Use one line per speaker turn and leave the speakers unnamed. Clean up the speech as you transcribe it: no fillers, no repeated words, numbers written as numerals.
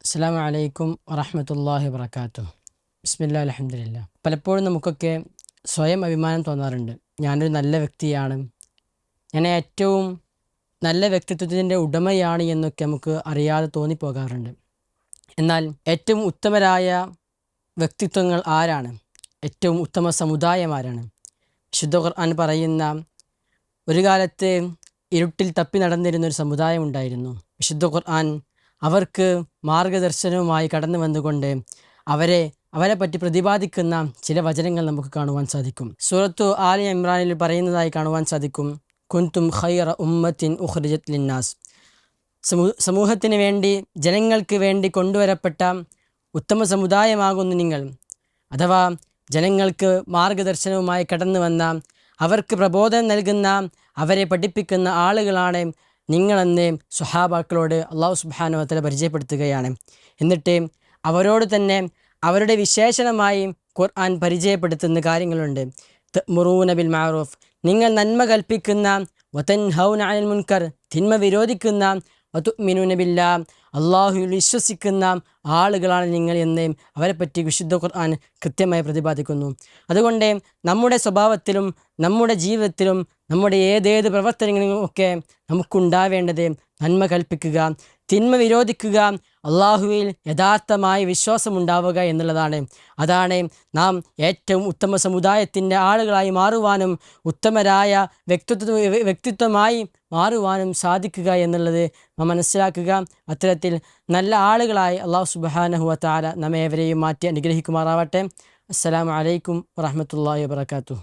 അസ്സലാമു അലൈക്കും വറഹ്മത്തുള്ളാഹി വബറകാതുഹു. ബിസ്മില്ലാ അൽഹംദുലില്ലാ. പലപ്പോഴും നമുക്കൊക്കെ സ്വയം അഭിമാനം തോന്നാറുണ്ട്. ഞാനൊരു നല്ല വ്യക്തിയാണ്, ഞാൻ ഏറ്റവും നല്ല വ്യക്തിത്വത്തിൻ്റെ ഉടമയാണ് എന്നൊക്കെ നമുക്ക് അറിയാതെ തോന്നിപ്പോകാറുണ്ട്. എന്നാൽ ഏറ്റവും ഉത്തമരായ വ്യക്തിത്വങ്ങൾ ആരാണ്? ഏറ്റവും ഉത്തമ സമുദായം ആരാണ്? വിശുദ്ധ ഖുർആൻ പറയുന്ന ഒരു കാലത്ത് ഇരുട്ടിൽ തപ്പി നടന്നിരുന്നൊരു സമുദായം ഉണ്ടായിരുന്നു. വിശുദ്ധ ഖുർആൻ അവർക്ക് മാർഗദർശനവുമായി കടന്നു വന്നുകൊണ്ട് അവരെ പറ്റി പ്രതിപാദിക്കുന്ന ചില വചനങ്ങൾ നമുക്ക് കാണുവാൻ സാധിക്കും. സൂറത്തു ആലി ഇമ്രാനിൽ പറയുന്നതായി കാണുവാൻ സാധിക്കും, കുന്തും ഖൈറ ഉമ്മത്തിൻ ഉഖ്രിജത് ലിന്നാസ്. സമൂഹത്തിന് വേണ്ടി, ജനങ്ങൾക്ക് വേണ്ടി കൊണ്ടുവരപ്പെട്ട ഉത്തമ സമുദായമാകുന്നു നിങ്ങൾ. അഥവാ ജനങ്ങൾക്ക് മാർഗദർശനവുമായി കടന്നു വന്ന, അവർക്ക് പ്രബോധനം നൽകുന്ന, അവരെ പഠിപ്പിക്കുന്ന ആളുകളാണ് നിങ്ങളെന്ന് സ്വഹാബാക്കളോട് അല്ലാഹു സുബ്ഹാനഹു വ തആല പരിചയപ്പെടുത്തുകയാണ്. എന്നിട്ട് അവരോട് തന്നെ അവരുടെ വിശേഷണമായി ഖുർആൻ പരിചയപ്പെടുത്തുന്ന കാര്യങ്ങളുണ്ട്. തഅ്മുറൂന ബിൽ മഅറൂഫ്, നിങ്ങൾ നന്മ കൽപ്പിക്കുന്ന, വതൻഹൗന അനിൽ മുൻകർ, തിന്മ വിരോധിക്കുന്ന, വതുഅ്മിനൂന ബില്ലാഹ്, അള്ളാഹുവിൽ വിശ്വസിക്കുന്ന ആളുകളാണ് നിങ്ങൾ എന്ന് അവരെപ്പറ്റി വിശുദ്ധ ഖുർആൻ കൃത്യമായി പ്രതിപാദിക്കുന്നു. അതുകൊണ്ട് നമ്മുടെ സ്വഭാവത്തിലും നമ്മുടെ ജീവിതത്തിലും നമ്മുടെ ഏതേത് പ്രവർത്തനങ്ങളിലും ഒക്കെ നമുക്കുണ്ടാവേണ്ടത് നന്മ കൽപ്പിക്കുക, തിന്മ വിരോധിക്കുക, അള്ളാഹുവിൽ യഥാർത്ഥമായി വിശ്വാസമുണ്ടാവുക എന്നുള്ളതാണ്. അതാണ് നാം ഏറ്റവും ഉത്തമ സമുദായത്തിൻ്റെ ആളുകളായി മാറുവാനും ഉത്തമരായ വ്യക്തിത്വമായി മാറുവാനും സാധിക്കുക എന്നുള്ളത് നാം മനസ്സിലാക്കുക. അത്തരത്തിൽ നല്ല ആളുകളായി അല്ലാഹു സുബ്ഹാനഹു വ തആല നമ്മേവരെയും മാറ്റി അനുഗ്രഹിക്കുമാറാവട്ടെ. അസ്സലാമു അലൈക്കും വറഹ്മത്തുള്ളാഹി വബറകാതുഹു.